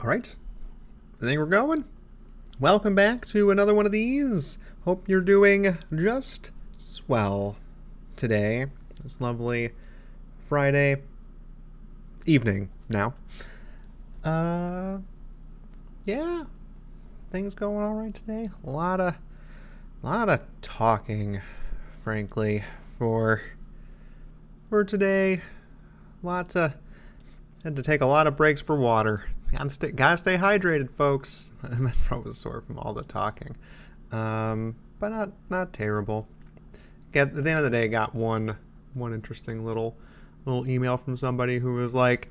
All right, I think we're going. Welcome back to another one of these. Hope you're doing just swell today. This lovely Friday evening now. Uh, yeah, things going all right today. A lot of talking, frankly, for today. Lots of Had to take a lot of breaks for water. Gotta stay hydrated, folks. My throat was sore from all the talking, but not terrible. At the end of the day, got one interesting little email from somebody who was like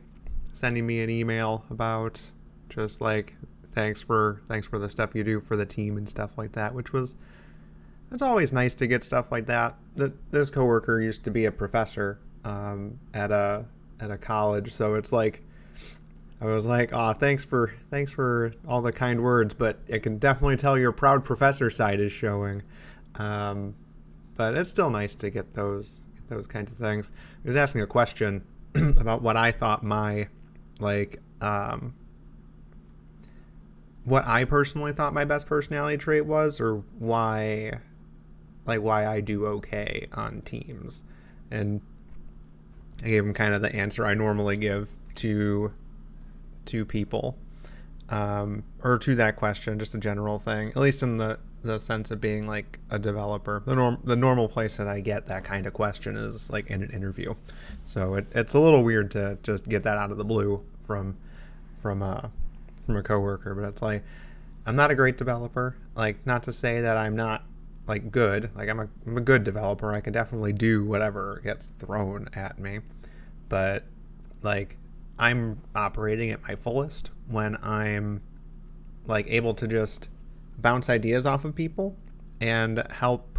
sending me an email about just like thanks for the stuff you do for the team and stuff like that, which was it's always nice to get stuff like that. This coworker used to be a professor at a college, so it's like I was like, "Oh, thanks for all the kind words, but I can definitely tell your proud professor side is showing." Um, but it's still nice to get those kinds of things. He was asking a question about what I thought my like what I personally thought my best personality trait was, or why I do okay on teams, and I gave him kind of the answer I normally give to people, or to that question, just a general thing. At least in the sense of being like a developer, the normal place that I get that kind of question is like in an interview. So it's a little weird to just get that out of the blue from a from a coworker. But it's like I'm not a great developer. Like, not to say that I'm not like good. Like I'm a good developer. I can definitely do whatever gets thrown at me. But like I'm operating at my fullest when I'm like able to just bounce ideas off of people and help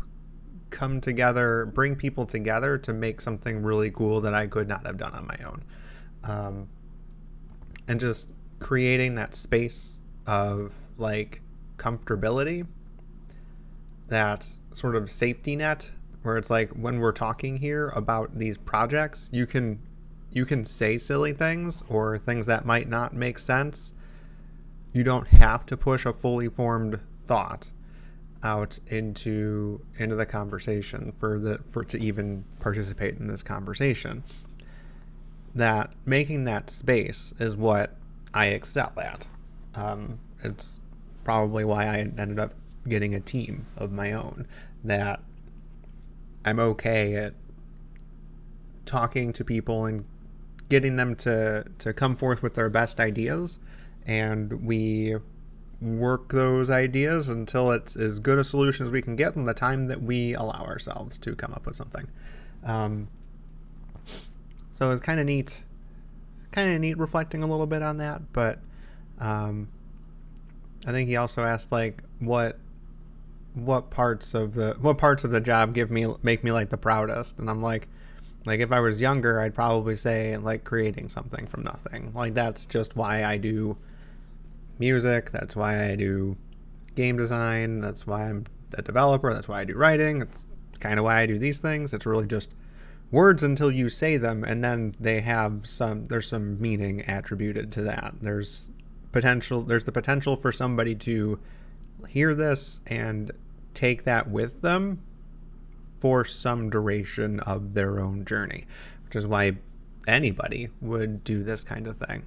come together, bring people together to make something really cool that I could not have done on my own. Um, and just creating that space of like comfortability, that sort of safety net where it's like when we're talking here about these projects, you can say silly things or things that might not make sense. You don't have to push a fully formed thought out into the conversation for to even participate in this conversation. That making that space is what I excel at. It's probably why I ended up getting a team of my own. That I'm okay at talking to people and getting them to come forth with their best ideas, and we work those ideas until it's as good a solution as we can get in the time that we allow ourselves to come up with something. Um, so it's kind of neat reflecting a little bit on that. But um, I think he also asked like what parts of the job make me like the proudest, and I'm like if I was younger, I'd probably say like creating something from nothing. Like that's just why I do music. That's why I do game design. That's why I'm a developer. That's why I do writing. It's kind of why I do these things. It's really just words until you say them, and then there's some meaning attributed to that. There's the potential for somebody to hear this and take that with them for some duration of their own journey, which is why anybody would do this kind of thing.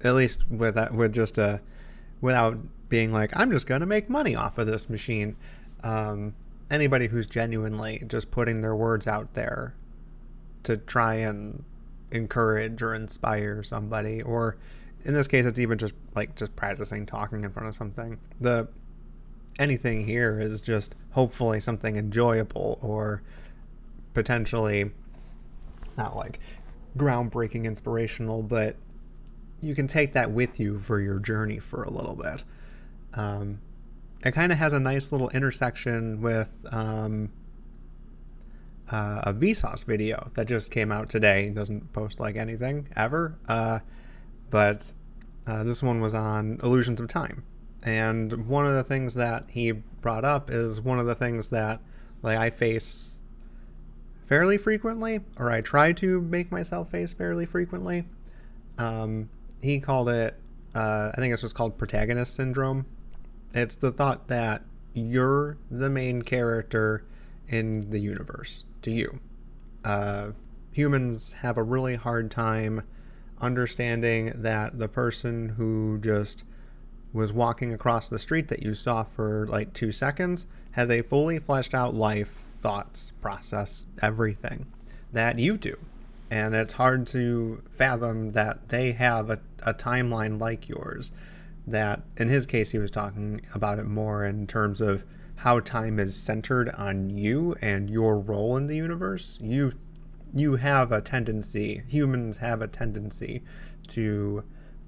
At least without being like, I'm just gonna make money off of this machine. Anybody who's genuinely just putting their words out there to try and encourage or inspire somebody, or in this case, it's even just practicing talking in front of something. The anything here is just hopefully something enjoyable, or potentially not like groundbreaking inspirational, but you can take that with you for your journey for a little bit. It kind of has a nice little intersection with a Vsauce video that just came out today. He doesn't post like anything ever, but this one was on illusions of time. And one of the things that he brought up is one of the things that like I face fairly frequently, or I try to make myself face fairly frequently. He called it I think it's just called Protagonist Syndrome. It's the thought that you're the main character in the universe to you. Humans have a really hard time understanding that the person who just was walking across the street that you saw for like 2 seconds has a fully fleshed out life, thoughts, process, everything that you do. And it's hard to fathom that they have a timeline like yours. That in his case, he was talking about it more in terms of how time is centered on you and your role in the universe. You have a tendency, humans have a tendency to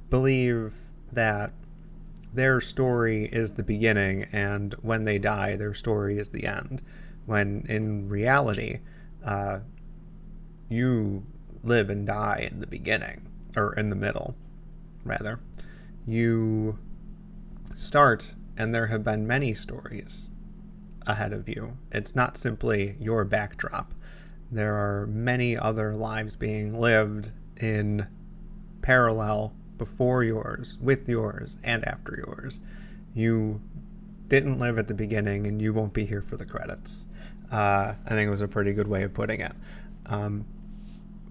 believe that their story is the beginning, and when they die, their story is the end. When in reality, you live and die in the beginning, or in the middle, rather. You start, and there have been many stories ahead of you. It's not simply your backdrop. There are many other lives being lived in parallel before yours, with yours, and after yours. You didn't live at the beginning, and you won't be here for the credits. I think it was a pretty good way of putting it.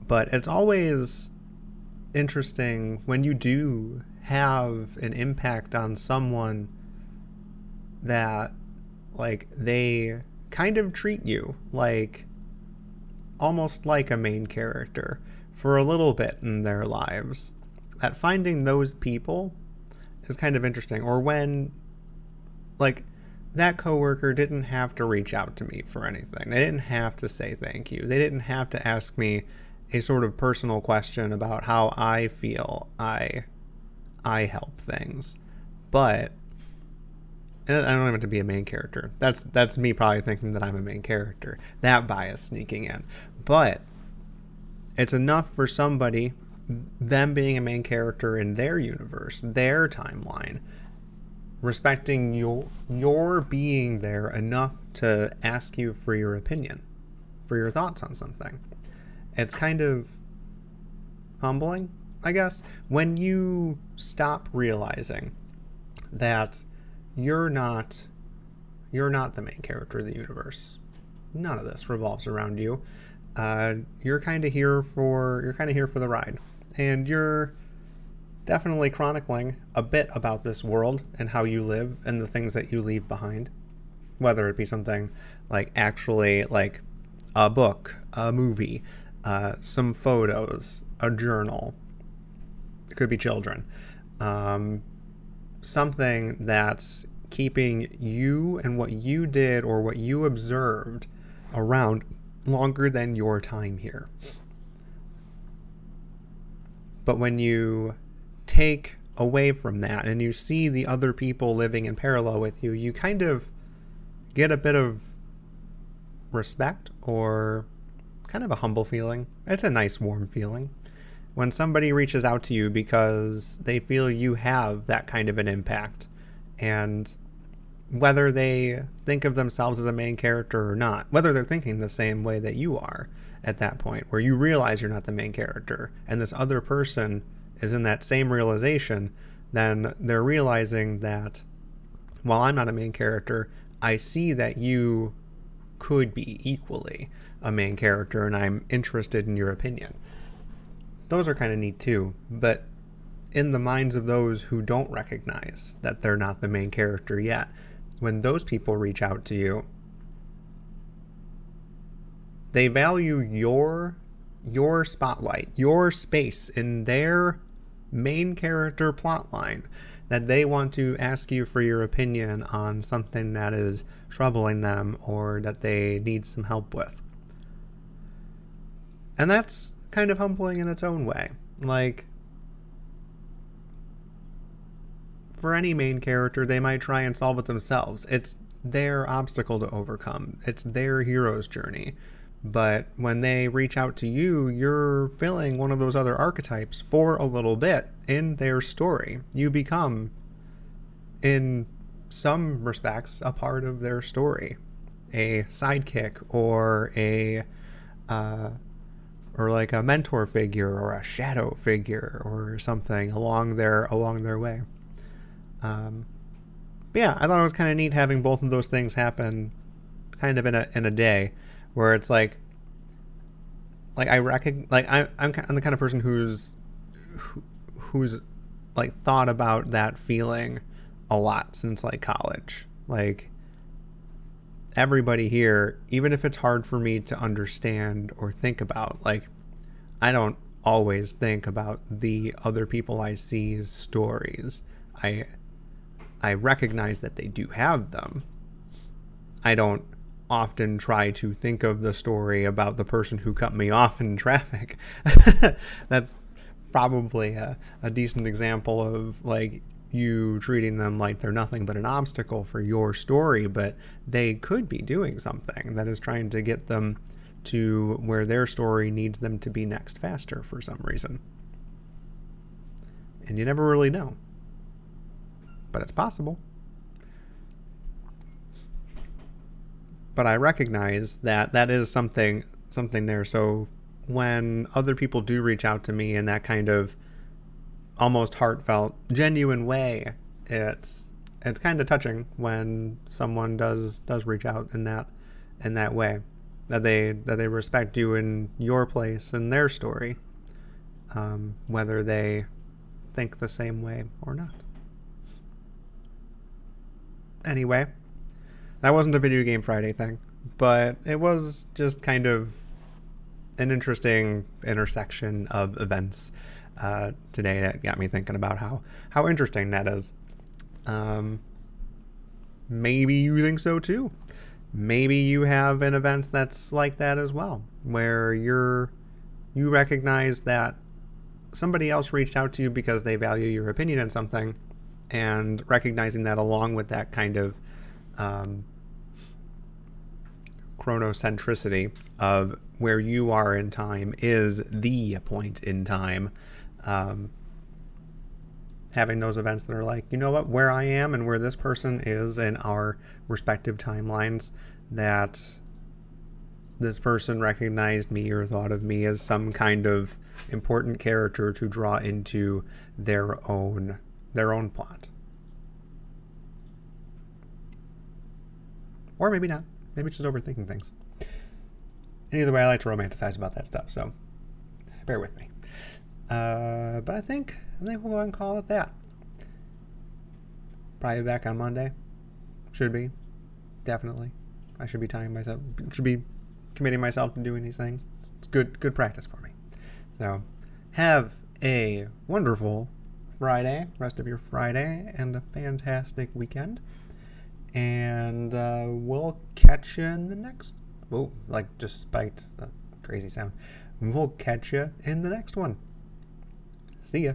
But it's always interesting when you do have an impact on someone that, like, they kind of treat you like almost like a main character for a little bit in their lives. That finding those people is kind of interesting. Or when, like, that coworker didn't have to reach out to me for anything. They didn't have to say thank you. They didn't have to ask me a sort of personal question about how I feel I help things. But I don't have to be a main character. That's me probably thinking that I'm a main character. That bias sneaking in. But it's enough for somebody, them being a main character in their universe, their timeline, respecting your being there enough to ask you for your opinion, for your thoughts on something. It's kind of humbling, I guess, when you stop realizing that you're not the main character of the universe. None of this revolves around you. You're kind of here for the ride, and you're definitely chronicling a bit about this world and how you live and the things that you leave behind, whether it be something like actually like a book, a movie, some photos, a journal. It could be children. Something that's keeping you and what you did or what you observed around longer than your time here. But when you take away from that and you see the other people living in parallel with you, you kind of get a bit of respect or kind of a humble feeling. It's a nice, warm feeling. When somebody reaches out to you because they feel you have that kind of an impact, and whether they think of themselves as a main character or not, whether they're thinking the same way that you are at that point, where you realize you're not the main character, and this other person is in that same realization, then they're realizing that while I'm not a main character, I see that you could be equally a main character, and I'm interested in your opinion. Those are kind of neat too, but in the minds of those who don't recognize that they're not the main character yet, when those people reach out to you, they value your spotlight, your space in their main character plotline, that they want to ask you for your opinion on something that is troubling them or that they need some help with. And that's kind of humbling in its own way. Like, for any main character, they might try and solve it themselves. It's their obstacle to overcome. It's their hero's journey. But when they reach out to you, you're filling one of those other archetypes for a little bit in their story. You become, in some respects, a part of their story. A sidekick or like a mentor figure or a shadow figure or something along their way. But yeah, I thought it was kind of neat having both of those things happen kind of in a day, where it's like I I'm the kind of person who's like thought about that feeling a lot since like college. Like everybody here, even if it's hard for me to understand or think about, like I don't always think about the other people I see's stories. I recognize that they do have them. I don't often try to think of the story about the person who cut me off in traffic. That's probably a decent example of like you treating them like they're nothing but an obstacle for your story, but they could be doing something that is trying to get them to where their story needs them to be next faster for some reason. And you never really know. But it's possible. But I recognize that that is something there. So when other people do reach out to me in that kind of almost heartfelt, genuine way, it's kind of touching when someone does reach out in that way, that they respect you in your place in their story, whether they think the same way or not. Anyway, that wasn't a Video Game Friday thing, but it was just kind of an interesting intersection of events today that got me thinking about how interesting that is. Maybe you think so too. Maybe you have an event that's like that as well, where you recognize that somebody else reached out to you because they value your opinion on something, and recognizing that along with that kind of chronocentricity of where you are in time is the point in time. Having those events that are like, you know what, where I am and where this person is in our respective timelines, that this person recognized me or thought of me as some kind of important character to draw into their own plot. Or maybe not. Maybe it's just overthinking things. And either way, I like to romanticize about that stuff, so bear with me. But I think we'll go ahead and call it that. Probably back on Monday. Should be. Definitely. I should be committing myself to doing these things. It's good practice for me. So have a wonderful Friday, rest of your Friday, and a fantastic weekend. And we'll catch you in the next... Whoa, like just spiked a crazy sound. We'll catch you in the next one. See ya.